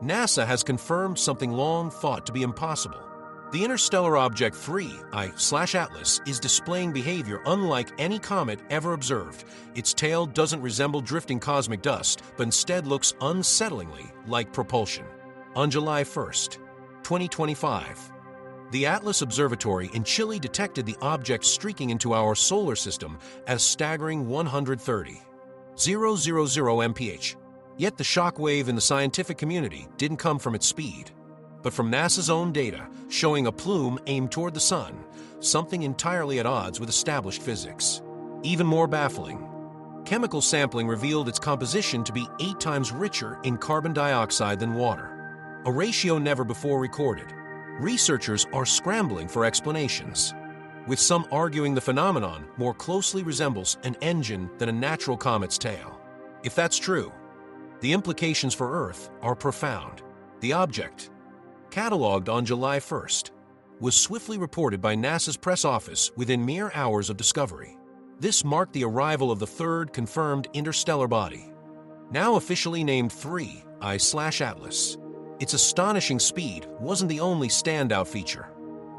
NASA has confirmed something long thought to be impossible. The interstellar object 3I/Atlas is displaying behavior unlike any comet ever observed. Its tail doesn't resemble drifting cosmic dust, but instead looks unsettlingly like propulsion. On July 1st, 2025, the Atlas Observatory in Chile detected the object streaking into our solar system as staggering 130,000 mph. Yet the shockwave in the scientific community didn't come from its speed, but from NASA's own data showing a plume aimed toward the sun, something entirely at odds with established physics. Even more baffling, chemical sampling revealed its composition to be 8 times richer in carbon dioxide than water, a ratio never before recorded. Researchers are scrambling for explanations, with some arguing the phenomenon more closely resembles an engine than a natural comet's tail. If that's true, the implications for Earth are profound. The object, catalogued on July 1st, was swiftly reported by NASA's press office within mere hours of discovery. This marked the arrival of the third confirmed interstellar body, now officially named 3I/Atlas. Its astonishing speed wasn't the only standout feature.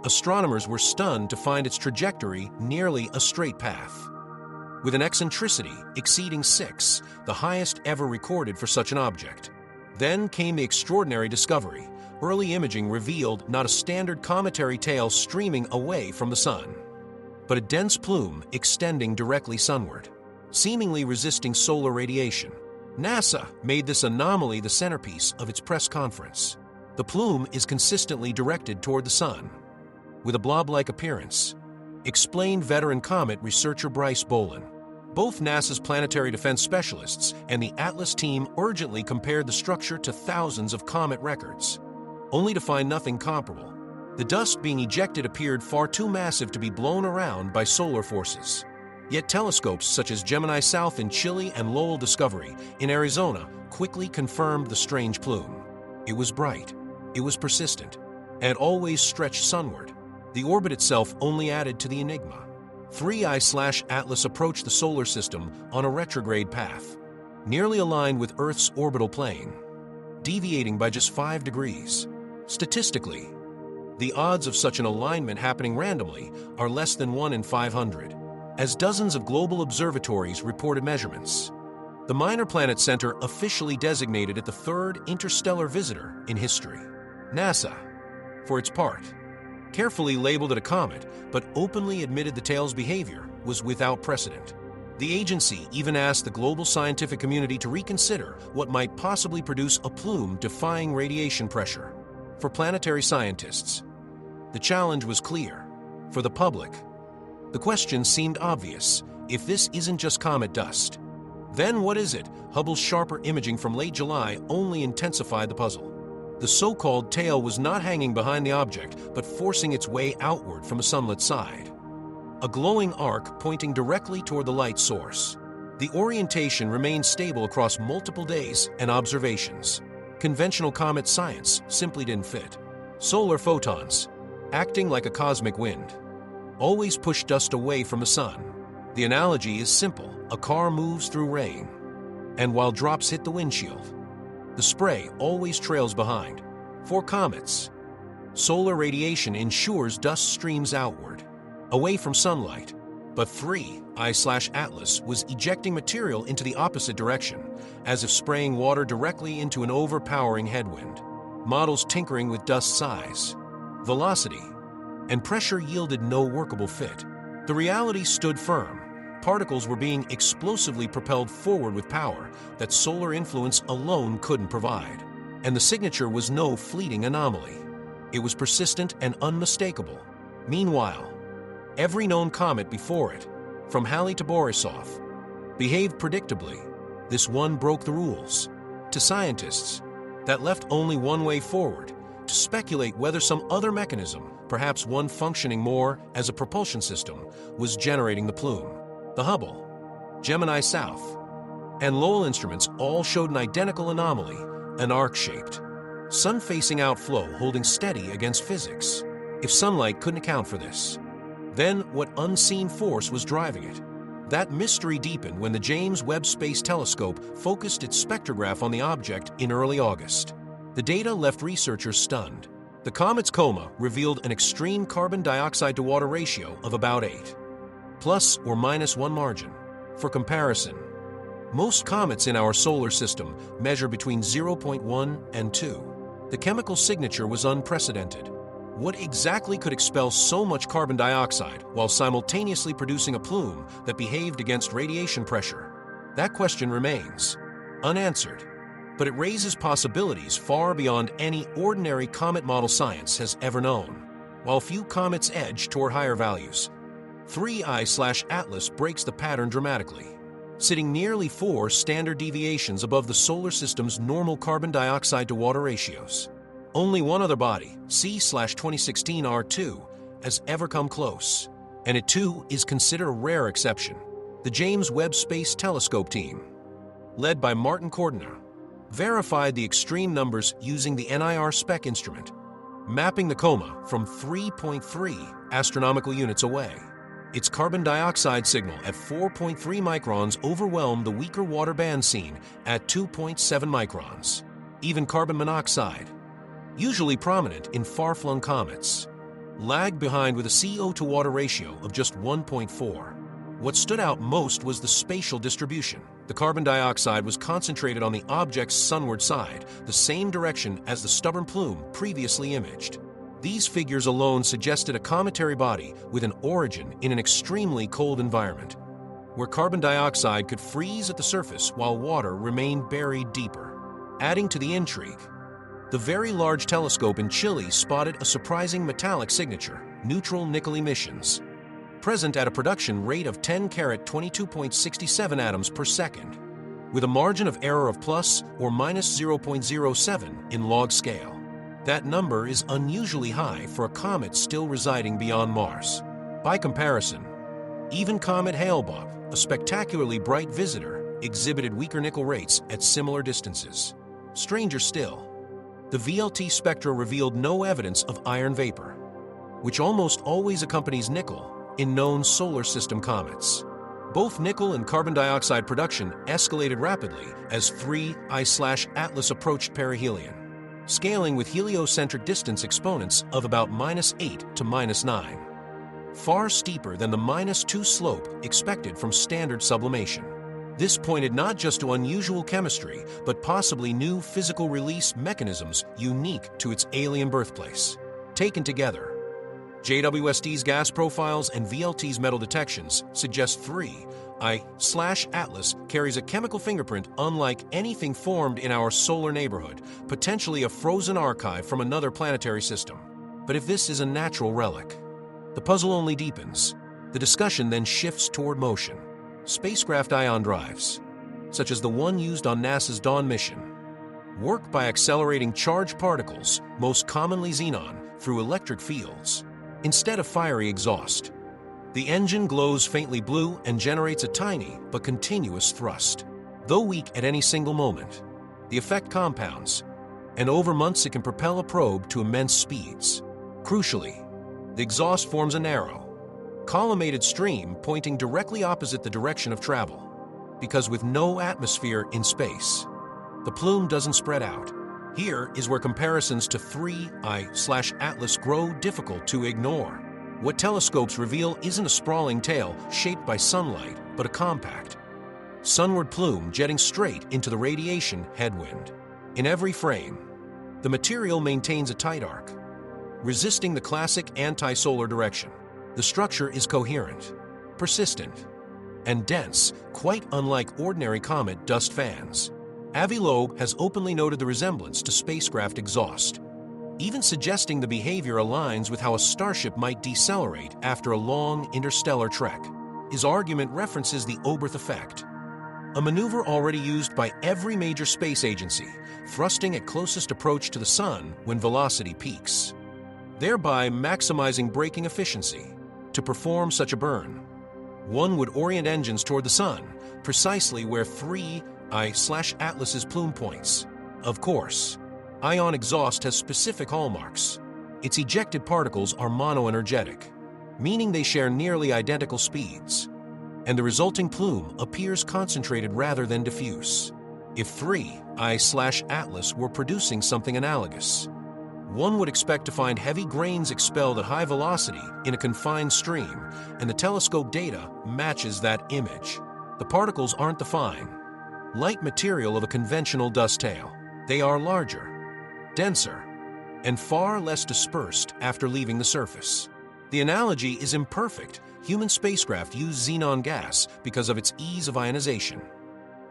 Astronomers were stunned to find its trajectory nearly a straight path, with an eccentricity exceeding 6, the highest ever recorded for such an object. Then came the extraordinary discovery. Early imaging revealed not a standard cometary tail streaming away from the sun, but a dense plume extending directly sunward, seemingly resisting solar radiation. NASA made this anomaly the centerpiece of its press conference. The plume is consistently directed toward the sun, with a blob-like appearance, explained veteran comet researcher Bryce Bolin. Both NASA's planetary defense specialists and the Atlas team urgently compared the structure to thousands of comet records, only to find nothing comparable. The dust being ejected appeared far too massive to be blown around by solar forces. Yet telescopes such as Gemini South in Chile and Lowell Discovery in Arizona quickly confirmed the strange plume. It was bright, it was persistent, and always stretched sunward. The orbit itself only added to the enigma. 3I/Atlas approached the solar system on a retrograde path, nearly aligned with Earth's orbital plane, deviating by just 5 degrees. Statistically, the odds of such an alignment happening randomly are less than 1 in 500, as dozens of global observatories reported measurements. The Minor Planet Center officially designated it the third interstellar visitor in history. NASA, for its part, carefully labeled it a comet, but openly admitted the tail's behavior was without precedent. The agency even asked the global scientific community to reconsider what might possibly produce a plume defying radiation pressure. For planetary scientists, the challenge was clear. For the public, the question seemed obvious. If this isn't just comet dust, then what is it? Hubble's sharper imaging from late July only intensified the puzzle. The so-called tail was not hanging behind the object, but forcing its way outward from the sunlit side, a glowing arc pointing directly toward the light source. The orientation remained stable across multiple days and observations. Conventional comet science simply didn't fit. Solar photons, acting like a cosmic wind, always push dust away from the sun. The analogy is simple. A car moves through rain, and while drops hit the windshield, the spray always trails behind. For comets, solar radiation ensures dust streams outward, away from sunlight. But 3I/Atlas was ejecting material into the opposite direction, as if spraying water directly into an overpowering headwind. Models tinkering with dust size, velocity, and pressure yielded no workable fit. The reality stood firm. Particles were being explosively propelled forward with power that solar influence alone couldn't provide. And the signature was no fleeting anomaly. It was persistent and unmistakable. Meanwhile, every known comet before it, from Halley to Borisov, behaved predictably. This one broke the rules. To scientists, that left only one way forward: to speculate whether some other mechanism, perhaps one functioning more as a propulsion system, was generating the plume. The Hubble, Gemini South, and Lowell instruments all showed an identical anomaly, an arc-shaped, sun-facing outflow holding steady against physics. If sunlight couldn't account for this, then what unseen force was driving it? That mystery deepened when the James Webb Space Telescope focused its spectrograph on the object in early August. The data left researchers stunned. The comet's coma revealed an extreme carbon dioxide to water ratio of about 8, plus or minus 1 margin. For comparison, most comets in our solar system measure between 0.1 and 2. The chemical signature was unprecedented. What exactly could expel so much carbon dioxide while simultaneously producing a plume that behaved against radiation pressure? That question remains unanswered, but it raises possibilities far beyond any ordinary comet model science has ever known. While few comets edge toward higher values, 3I/Atlas breaks the pattern dramatically, sitting nearly 4 standard deviations above the solar system's normal carbon dioxide to water ratios. Only one other body, C/2016 R2, has ever come close, and it too is considered a rare exception. The James Webb Space Telescope team, led by Martin Cordner, verified the extreme numbers using the NIR SPEC instrument, mapping the coma from 3.3 astronomical units away. Its carbon dioxide signal at 4.3 microns overwhelmed the weaker water band seen at 2.7 microns. Even carbon monoxide, usually prominent in far-flung comets, lagged behind with a CO to water ratio of just 1.4. What stood out most was the spatial distribution. The carbon dioxide was concentrated on the object's sunward side, the same direction as the stubborn plume previously imaged. These figures alone suggested a cometary body with an origin in an extremely cold environment, where carbon dioxide could freeze at the surface while water remained buried deeper. Adding to the intrigue, the Very Large Telescope in Chile spotted a surprising metallic signature, neutral nickel emissions, present at a production rate of 10 carat 22.67 atoms per second, with a margin of error of plus or minus 0.07 in log scale. That number is unusually high for a comet still residing beyond Mars. By comparison, even Comet Hale-Bopp, a spectacularly bright visitor, exhibited weaker nickel rates at similar distances. Stranger still, the VLT spectra revealed no evidence of iron vapor, which almost always accompanies nickel in known solar system comets. Both nickel and carbon dioxide production escalated rapidly as 3I/Atlas approached perihelion, scaling with heliocentric distance exponents of about -8 to -9, far steeper than the -2 slope expected from standard sublimation. This pointed not just to unusual chemistry, but possibly new physical release mechanisms unique to its alien birthplace. Taken together, JWST's gas profiles and VLT's metal detections suggest 3I/Atlas carries a chemical fingerprint unlike anything formed in our solar neighborhood, potentially a frozen archive from another planetary system. But if this is a natural relic, the puzzle only deepens. The discussion then shifts toward motion. Spacecraft ion drives, such as the one used on NASA's Dawn mission, work by accelerating charged particles, most commonly xenon, through electric fields, instead of fiery exhaust. The engine glows faintly blue and generates a tiny but continuous thrust. Though weak at any single moment, the effect compounds, and over months it can propel a probe to immense speeds. Crucially, the exhaust forms a narrow, collimated stream pointing directly opposite the direction of travel, because with no atmosphere in space, the plume doesn't spread out. Here is where comparisons to 3I/Atlas grow difficult to ignore. What telescopes reveal isn't a sprawling tail shaped by sunlight, but a compact, sunward plume jetting straight into the radiation headwind. In every frame, the material maintains a tight arc, resisting the classic anti-solar direction. The structure is coherent, persistent, and dense, quite unlike ordinary comet dust fans. Avi Loeb has openly noted the resemblance to spacecraft exhaust, even suggesting the behavior aligns with how a starship might decelerate after a long interstellar trek. His argument references the Oberth effect, a maneuver already used by every major space agency, thrusting at closest approach to the Sun when velocity peaks, thereby maximizing braking efficiency. To perform such a burn, one would orient engines toward the Sun, precisely where 3I/Atlas's plume points. Of course, ion exhaust has specific hallmarks. Its ejected particles are monoenergetic, meaning they share nearly identical speeds, and the resulting plume appears concentrated rather than diffuse. If 3 3I/Atlas were producing something analogous. One would expect to find heavy grains expelled at high velocity in a confined stream, and the telescope data matches that image. The particles aren't the fine, light material of a conventional dust tail. They are larger, denser, and far less dispersed after leaving the surface. The analogy is imperfect. Human spacecraft use xenon gas because of its ease of ionization.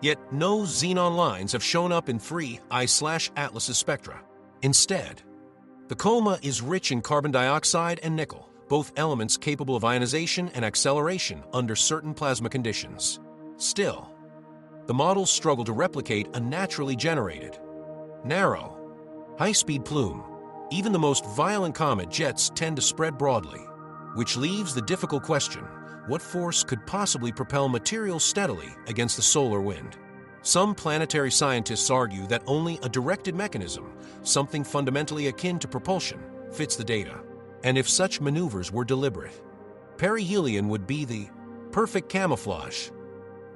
Yet no xenon lines have shown up in 3I/Atlas's spectra. Instead, the coma is rich in carbon dioxide and nickel, both elements capable of ionization and acceleration under certain plasma conditions. Still, the models struggle to replicate a naturally generated, narrow, high-speed plume. Even the most violent comet jets tend to spread broadly, which leaves the difficult question: what force could possibly propel material steadily against the solar wind? Some planetary scientists argue that only a directed mechanism, something fundamentally akin to propulsion, fits the data. And if such maneuvers were deliberate, perihelion would be the perfect camouflage,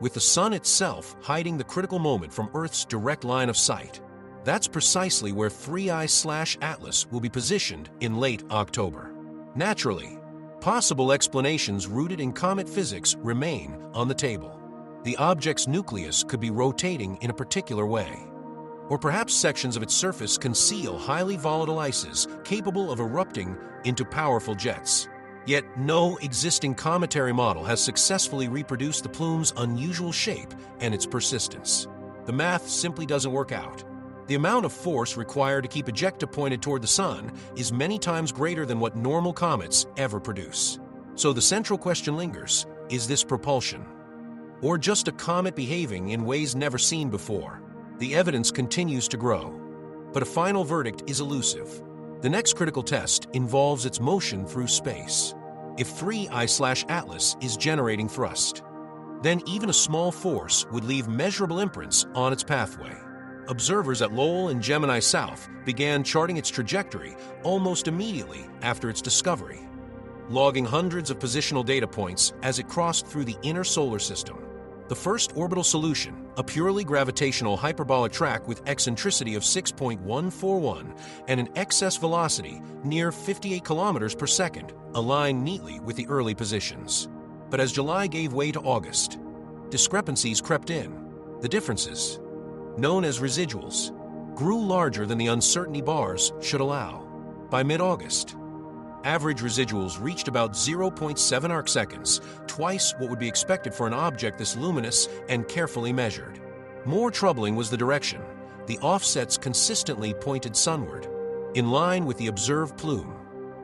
with the sun itself hiding the critical moment from Earth's direct line of sight. That's precisely where 3I/Atlas will be positioned in late October. Naturally, possible explanations rooted in comet physics remain on the table. The object's nucleus could be rotating in a particular way, or perhaps sections of its surface conceal highly volatile ices capable of erupting into powerful jets. Yet no existing cometary model has successfully reproduced the plume's unusual shape and its persistence. The math simply doesn't work out. The amount of force required to keep ejecta pointed toward the sun is many times greater than what normal comets ever produce. So the central question lingers: is this propulsion, or just a comet behaving in ways never seen before? The evidence continues to grow, but a final verdict is elusive. The next critical test involves its motion through space. If 3I/Atlas is generating thrust, then even a small force would leave measurable imprints on its pathway. Observers at Lowell and Gemini South began charting its trajectory almost immediately after its discovery, logging hundreds of positional data points as it crossed through the inner solar system. The first orbital solution, a purely gravitational hyperbolic track with eccentricity of 6.141 and an excess velocity near 58 kilometers per second, aligned neatly with the early positions. But as July gave way to August, discrepancies crept in. The differences, known as residuals, grew larger than the uncertainty bars should allow. By mid-August, average residuals reached about 0.7 arcseconds, twice what would be expected for an object this luminous and carefully measured. More troubling was the direction. The offsets consistently pointed sunward, in line with the observed plume.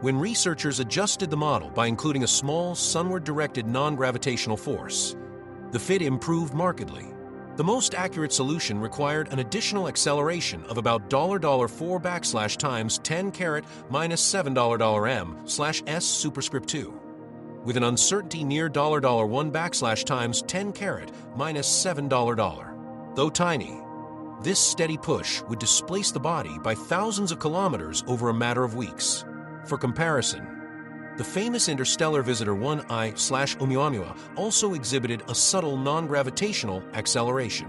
When researchers adjusted the model by including a small sunward-directed non-gravitational force, the fit improved markedly. The most accurate solution required an additional acceleration of about $4 times 10 carat minus $7 m/s superscript 2, with an uncertainty near $1 times 10 carat minus $7. Though tiny, this steady push would displace the body by thousands of kilometers over a matter of weeks. For comparison, the famous interstellar visitor 1I/Oumuamua also exhibited a subtle non-gravitational acceleration,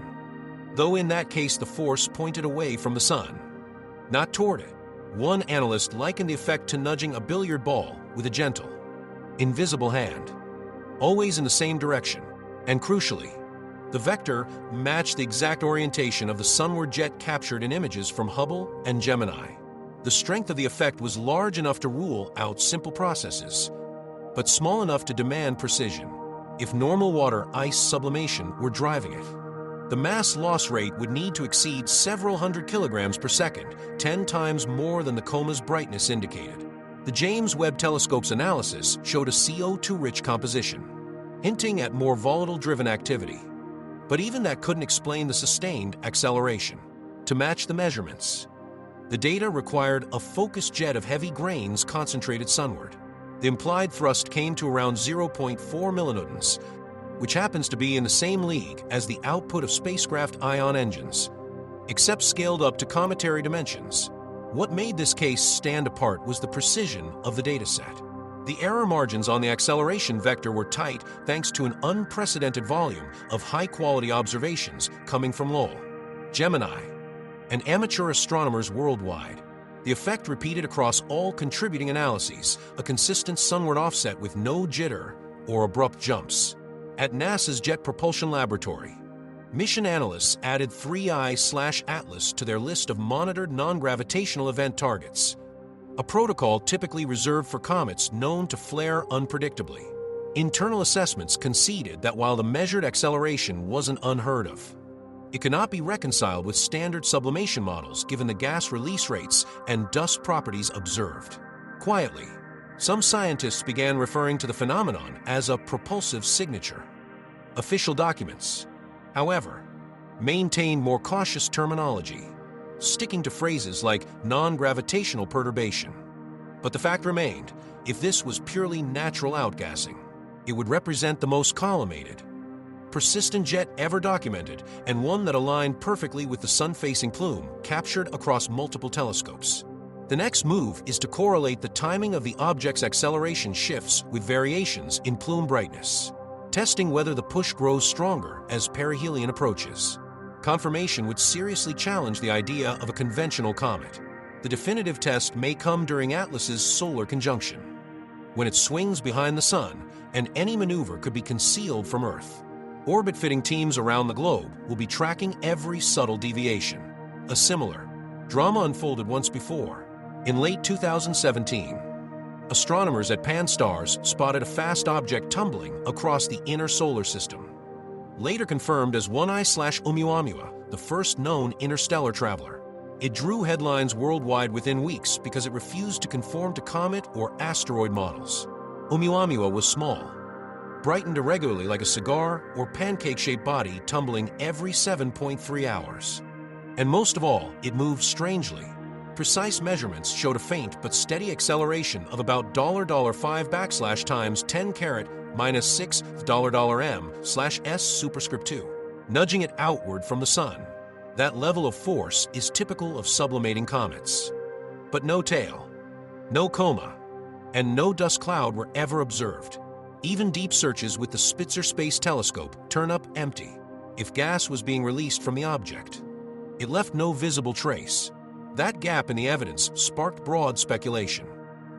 though in that case the force pointed away from the sun, not toward it. One analyst likened the effect to nudging a billiard ball with a gentle, invisible hand, always in the same direction, and crucially, the vector matched the exact orientation of the sunward jet captured in images from Hubble and Gemini. The strength of the effect was large enough to rule out simple processes, but small enough to demand precision. If normal water ice sublimation were driving it, the mass loss rate would need to exceed several hundred kilograms per second, 10 times more than the coma's brightness indicated. The James Webb Telescope's analysis showed a CO2-rich composition, hinting at more volatile-driven activity. But even that couldn't explain the sustained acceleration. To match the measurements, the data required a focused jet of heavy grains concentrated sunward. The implied thrust came to around 0.4 millinewtons, which happens to be in the same league as the output of spacecraft ion engines, except scaled up to cometary dimensions. What made this case stand apart was the precision of the dataset. The error margins on the acceleration vector were tight thanks to an unprecedented volume of high-quality observations coming from Lowell, Gemini, and amateur astronomers worldwide. The effect repeated across all contributing analyses, a consistent sunward offset with no jitter or abrupt jumps. At NASA's Jet Propulsion Laboratory, mission analysts added 3I/Atlas to their list of monitored non-gravitational event targets, a protocol typically reserved for comets known to flare unpredictably. Internal assessments conceded that while the measured acceleration wasn't unheard of, it could not be reconciled with standard sublimation models given the gas release rates and dust properties observed. Quietly, some scientists began referring to the phenomenon as a propulsive signature. Official documents, however, maintained more cautious terminology, sticking to phrases like non-gravitational perturbation. But the fact remained, if this was purely natural outgassing, it would represent the most collimated, persistent jet ever documented, and one that aligned perfectly with the sun-facing plume captured across multiple telescopes. The next move is to correlate the timing of the object's acceleration shifts with variations in plume brightness, testing whether the push grows stronger as perihelion approaches. Confirmation would seriously challenge the idea of a conventional comet. The definitive test may come during Atlas's solar conjunction, when it swings behind the sun and any maneuver could be concealed from Earth. Orbit-fitting teams around the globe will be tracking every subtle deviation. A similar drama unfolded once before. In late 2017, astronomers at Pan-STARRS spotted a fast object tumbling across the inner solar system, later confirmed as 1I/Oumuamua, the first known interstellar traveler. It drew headlines worldwide within weeks because it refused to conform to comet or asteroid models. Oumuamua was small, brightened irregularly like a cigar or pancake-shaped body tumbling every 7.3 hours. And most of all, it moved strangely. Precise measurements showed a faint but steady acceleration of about $5 times 10 carat minus 6 $m/s superscript 2, nudging it outward from the sun. That level of force is typical of sublimating comets. But no tail, no coma, and no dust cloud were ever observed. Even deep searches with the Spitzer Space Telescope turn up empty. If gas was being released from the object, it left no visible trace. That gap in the evidence sparked broad speculation.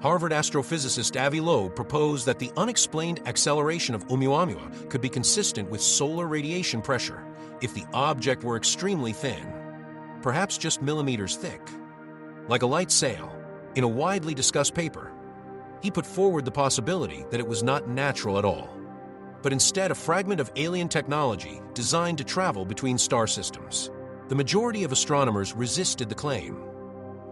Harvard astrophysicist Avi Loeb proposed that the unexplained acceleration of Oumuamua could be consistent with solar radiation pressure if the object were extremely thin, perhaps just millimeters thick, like a light sail. In a widely discussed paper, he put forward the possibility that it was not natural at all, but instead a fragment of alien technology designed to travel between star systems. The majority of astronomers resisted the claim,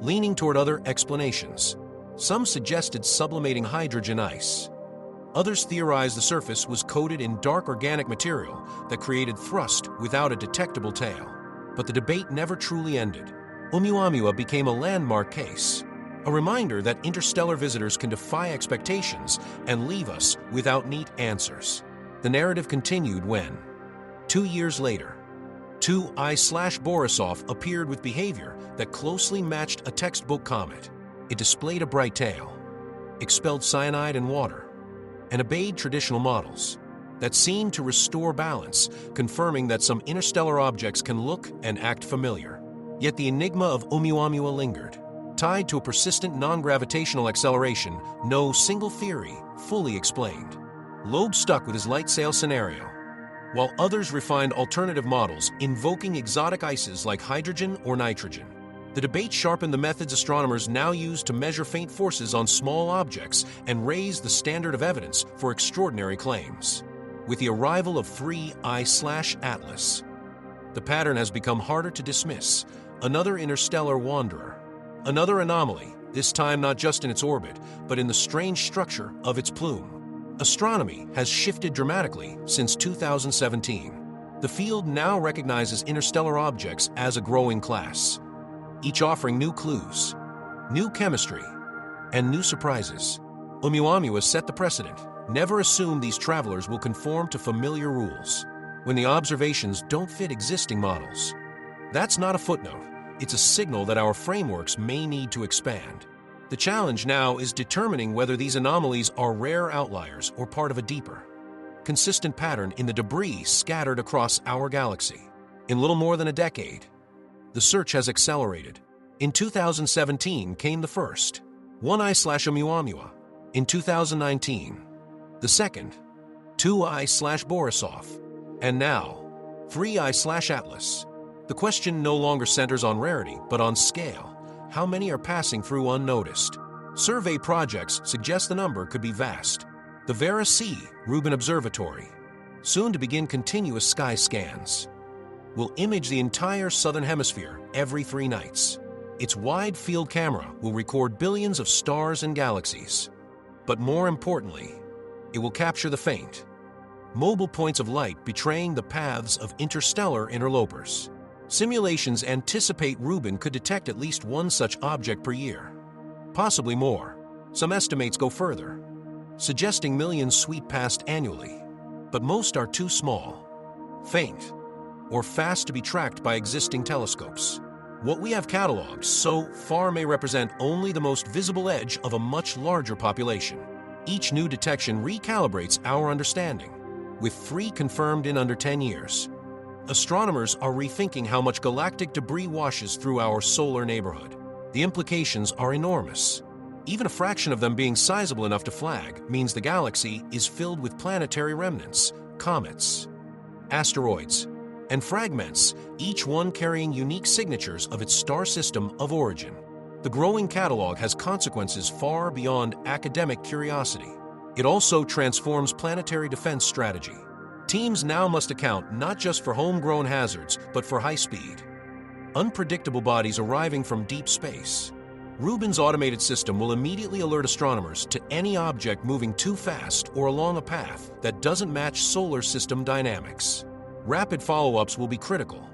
leaning toward other explanations. Some suggested sublimating hydrogen ice. Others theorized the surface was coated in dark organic material that created thrust without a detectable tail. But the debate never truly ended. Oumuamua became a landmark case, a reminder that interstellar visitors can defy expectations and leave us without neat answers. The narrative continued when, 2 years later, 2I/Borisov appeared with behavior that closely matched a textbook comet. It displayed a bright tail, expelled cyanide and water, and obeyed traditional models that seemed to restore balance, confirming that some interstellar objects can look and act familiar. Yet the enigma of Oumuamua lingered. Tied to a persistent non-gravitational acceleration, no single theory fully explained. Loeb stuck with his light sail scenario, while others refined alternative models invoking exotic ices like hydrogen or nitrogen. The debate sharpened the methods astronomers now use to measure faint forces on small objects and raise the standard of evidence for extraordinary claims. With the arrival of 3I/Atlas, the pattern has become harder to dismiss. Another interstellar wanderer, another anomaly, this time not just in its orbit, but in the strange structure of its plume. Astronomy has shifted dramatically since 2017. The field now recognizes interstellar objects as a growing class, each offering new clues, new chemistry, and new surprises. Oumuamua set the precedent. Never assume these travelers will conform to familiar rules when the observations don't fit existing models. That's not a footnote. It's a signal that our frameworks may need to expand. The challenge now is determining whether these anomalies are rare outliers or part of a deeper, consistent pattern in the debris scattered across our galaxy. In little more than a decade, The search has accelerated. In 2017 came the first, 1I/Oumuamua. In 2019, the second, 2I/Borisov. And now, 3I/Atlas. The question no longer centers on rarity, but on scale. How many are passing through unnoticed? Survey projects suggest the number could be vast. The Vera C. Rubin Observatory, soon to begin continuous sky scans, will image the entire southern hemisphere every 3 nights. Its wide-field camera will record billions of stars and galaxies. But more importantly, it will capture the faint, mobile points of light betraying the paths of interstellar interlopers. Simulations anticipate Rubin could detect at least one such object per year, possibly more. Some estimates go further, suggesting millions sweep past annually. But most are too small, faint, or fast to be tracked by existing telescopes. What we have cataloged so far may represent only the most visible edge of a much larger population. Each new detection recalibrates our understanding. With 3 confirmed in under 10 years, astronomers are rethinking how much galactic debris washes through our solar neighborhood. The implications are enormous. Even a fraction of them being sizable enough to flag means the galaxy is filled with planetary remnants, comets, asteroids, and fragments, each one carrying unique signatures of its star system of origin. The growing catalog has consequences far beyond academic curiosity. It also transforms planetary defense strategy. Teams now must account not just for homegrown hazards, but for high-speed, unpredictable bodies arriving from deep space. Rubin's automated system will immediately alert astronomers to any object moving too fast or along a path that doesn't match solar system dynamics. Rapid follow-ups will be critical,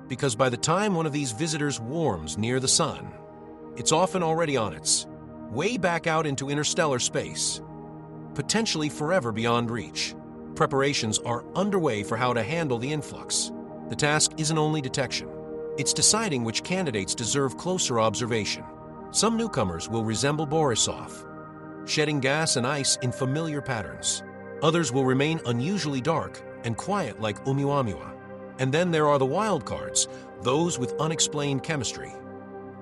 because by the time one of these visitors warms near the Sun, it's often already on its way back out into interstellar space, potentially forever beyond reach. Preparations are underway for how to handle the influx. The task isn't only detection, it's deciding which candidates deserve closer observation. Some newcomers will resemble Borisov, shedding gas and ice in familiar patterns. Others will remain unusually dark and quiet like Oumuamua. And then there are the wildcards, those with unexplained chemistry,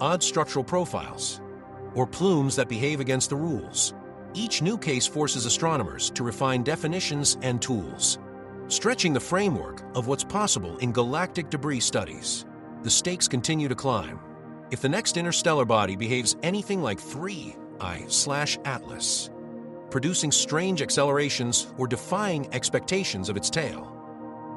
odd structural profiles, or plumes that behave against the rules. Each new case forces astronomers to refine definitions and tools, stretching the framework of what's possible in galactic debris studies. The stakes continue to climb. If the next interstellar body behaves anything like 3I/Atlas, producing strange accelerations or defying expectations of its tail,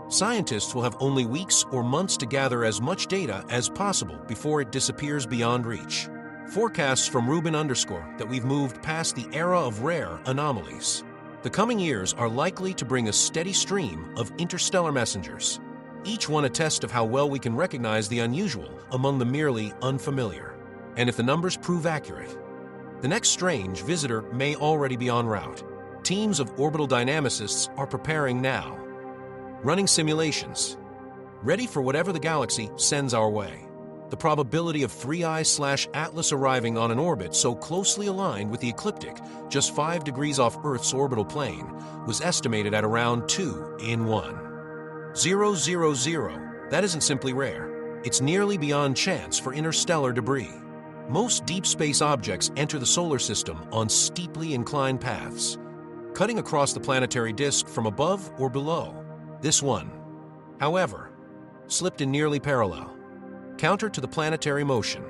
scientists will have only weeks or months to gather as much data as possible before it disappears beyond reach. Forecasts from Rubin underscore that we've moved past the era of rare anomalies. The coming years are likely to bring a steady stream of interstellar messengers, each one a test of how well we can recognize the unusual among the merely unfamiliar. And if the numbers prove accurate, the next strange visitor may already be en route. Teams of orbital dynamicists are preparing now, running simulations, ready for whatever the galaxy sends our way. The probability of 3I/Atlas arriving on an orbit so closely aligned with the ecliptic, just 5 degrees off Earth's orbital plane, was estimated at around 2 in 1,000. That isn't simply rare. It's nearly beyond chance for interstellar debris. Most deep space objects enter the solar system on steeply inclined paths, cutting across the planetary disk from above or below. This one, however, slipped in nearly parallel, counter to the planetary motion,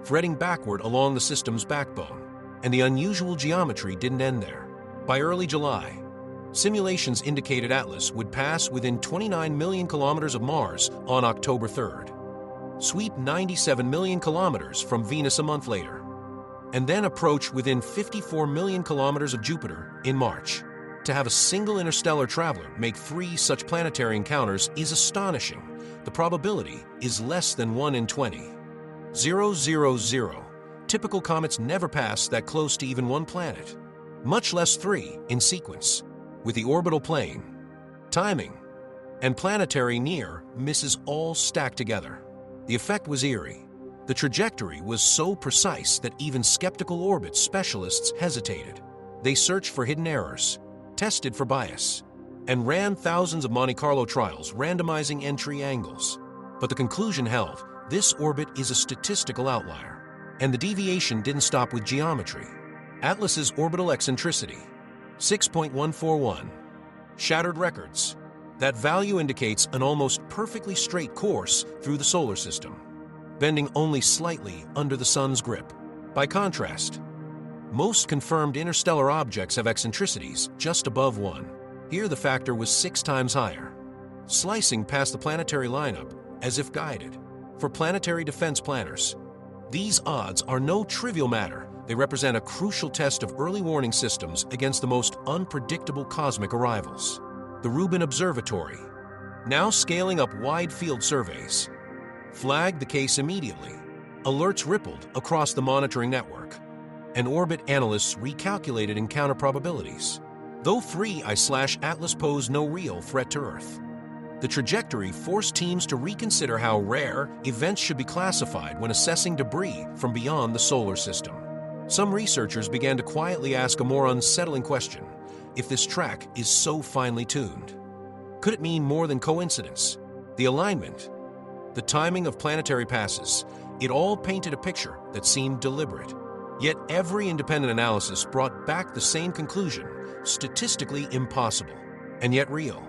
threading backward along the system's backbone. And the unusual geometry didn't end there. By early July, simulations indicated Atlas would pass within 29 million kilometers of Mars on October 3rd, sweep 97 million kilometers from Venus a month later, and then approach within 54 million kilometers of Jupiter in March. To have a single interstellar traveler make 3 such planetary encounters is astonishing. The probability is less than 1 in 20,000. Typical comets never pass that close to even one planet, much less 3 in sequence. With the orbital plane, timing, and planetary near misses all stacked together. The effect was eerie. The trajectory was so precise that even skeptical orbit specialists hesitated. They searched for hidden errors, tested for bias, and ran thousands of Monte Carlo trials randomizing entry angles. But the conclusion held: This orbit is a statistical outlier, and the deviation didn't stop with geometry. Atlas's orbital eccentricity, 6.141, shattered records. That value indicates an almost perfectly straight course through the solar system, bending only slightly under the sun's grip. By contrast, most confirmed interstellar objects have eccentricities just above 1. Here the factor was 6 times higher, slicing past the planetary lineup as if guided. For planetary defense planners, these odds are no trivial matter. They represent a crucial test of early warning systems against the most unpredictable cosmic arrivals. The Rubin Observatory, now scaling up wide-field surveys, flagged the case immediately. Alerts rippled across the monitoring network, and orbit analysts recalculated encounter probabilities. Though 3I/Atlas posed no real threat to Earth, the trajectory forced teams to reconsider how rare events should be classified when assessing debris from beyond the solar system. Some researchers began to quietly ask a more unsettling question: if this track is so finely tuned, could it mean more than coincidence? The alignment, the timing of planetary passes, it all painted a picture that seemed deliberate. Yet every independent analysis brought back the same conclusion: statistically impossible, and yet real.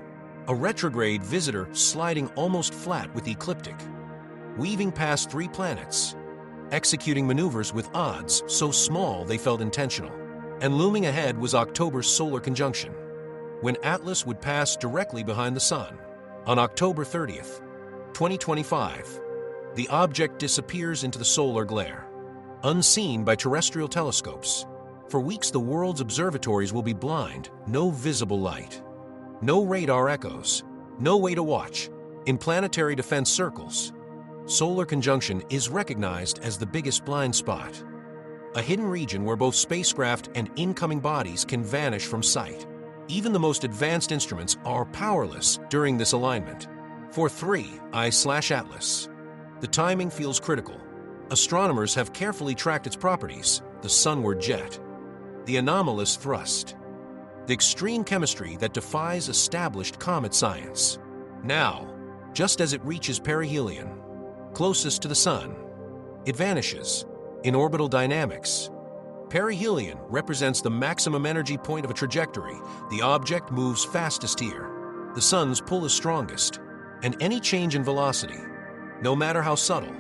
A retrograde visitor sliding almost flat with the ecliptic, weaving past 3 planets, executing maneuvers with odds so small they felt intentional. And looming ahead was October's solar conjunction, when Atlas would pass directly behind the Sun. On October 30th, 2025, the object disappears into the solar glare, unseen by terrestrial telescopes. For weeks, the world's observatories will be blind, no visible light, no radar echoes, no way to watch. In planetary defense circles, solar conjunction is recognized as the biggest blind spot, a hidden region where both spacecraft and incoming bodies can vanish from sight. Even the most advanced instruments are powerless during this alignment. For 3I/Atlas, the timing feels critical. Astronomers have carefully tracked its properties: the sunward jet, the anomalous thrust, the extreme chemistry that defies established comet science. Now, just as it reaches perihelion, closest to the Sun, it vanishes. In orbital dynamics, perihelion represents the maximum energy point of a trajectory. The object moves fastest here. The Sun's pull is strongest, and any change in velocity, no matter how subtle,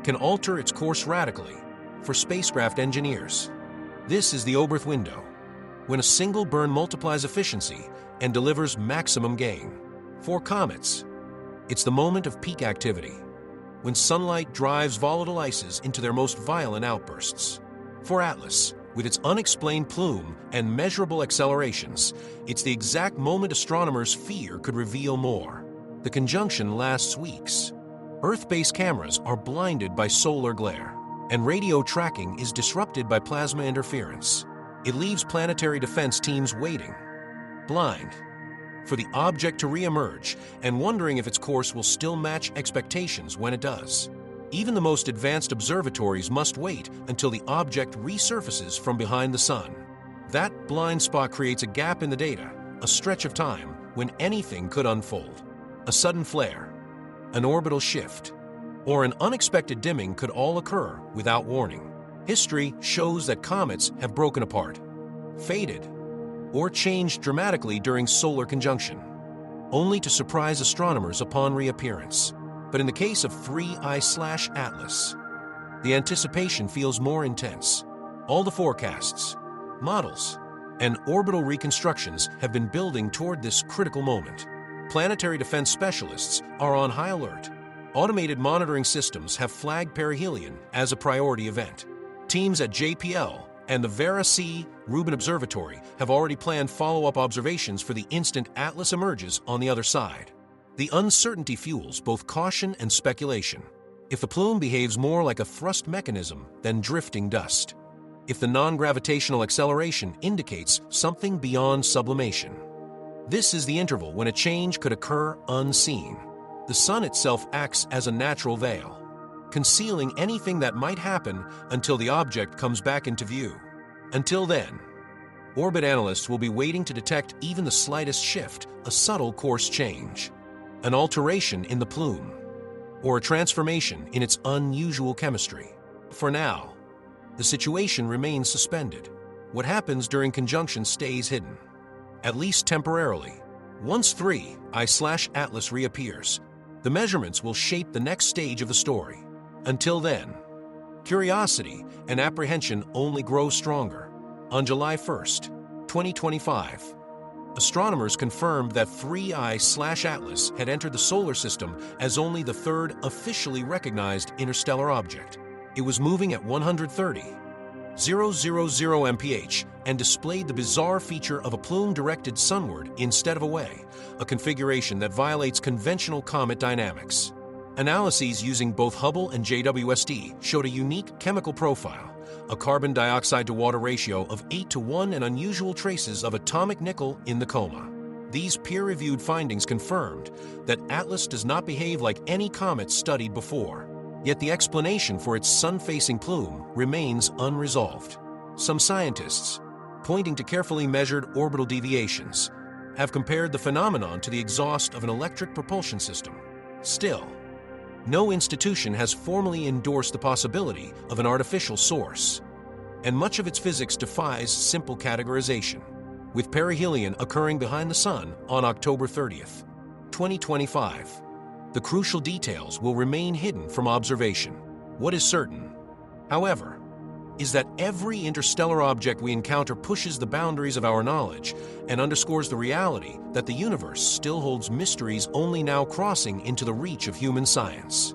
can alter its course radically. For spacecraft engineers, this is the Oberth window, when a single burn multiplies efficiency and delivers maximum gain. For comets, it's the moment of peak activity, when sunlight drives volatile ices into their most violent outbursts. For Atlas, with its unexplained plume and measurable accelerations, it's the exact moment astronomers fear could reveal more. The conjunction lasts weeks. Earth-based cameras are blinded by solar glare, and radio tracking is disrupted by plasma interference. It leaves planetary defense teams waiting, blind, for the object to re-emerge and wondering if its course will still match expectations when it does. Even the most advanced observatories must wait until the object resurfaces from behind the Sun. That blind spot creates a gap in the data, a stretch of time when anything could unfold. A sudden flare, an orbital shift, or an unexpected dimming could all occur without warning. History shows that comets have broken apart, faded, or changed dramatically during solar conjunction, only to surprise astronomers upon reappearance. But in the case of 3I/Atlas, the anticipation feels more intense. All the forecasts, models, and orbital reconstructions have been building toward this critical moment. Planetary defense specialists are on high alert. Automated monitoring systems have flagged perihelion as a priority event. Teams at JPL and the Vera C. Rubin Observatory have already planned follow-up observations for the instant Atlas emerges on the other side. The uncertainty fuels both caution and speculation. If the plume behaves more like a thrust mechanism than drifting dust, if the non-gravitational acceleration indicates something beyond sublimation, this is the interval when a change could occur unseen. The Sun itself acts as a natural veil, concealing anything that might happen until the object comes back into view. Until then, orbit analysts will be waiting to detect even the slightest shift, a subtle course change, an alteration in the plume, or a transformation in its unusual chemistry. For now, the situation remains suspended. What happens during conjunction stays hidden, at least temporarily. Once 3I/Atlas reappears, the measurements will shape the next stage of the story. Until then, curiosity and apprehension only grow stronger. On July 1st, 2025, astronomers confirmed that 3I/Atlas had entered the solar system as only the third officially recognized interstellar object. It was moving at 130,000 mph and displayed the bizarre feature of a plume directed sunward instead of away, a configuration that violates conventional comet dynamics. Analyses using both Hubble and JWST showed a unique chemical profile, a carbon dioxide to water ratio of 8:1 and unusual traces of atomic nickel in the coma. These peer-reviewed findings confirmed that Atlas does not behave like any comet studied before. Yet the explanation for its sun-facing plume remains unresolved. Some scientists, pointing to carefully measured orbital deviations, have compared the phenomenon to the exhaust of an electric propulsion system. Still, no institution has formally endorsed the possibility of an artificial source, and much of its physics defies simple categorization, with perihelion occurring behind the Sun on October 30th, 2025. The crucial details will remain hidden from observation. What is certain, however, is that every interstellar object we encounter pushes the boundaries of our knowledge and underscores the reality that the universe still holds mysteries only now crossing into the reach of human science.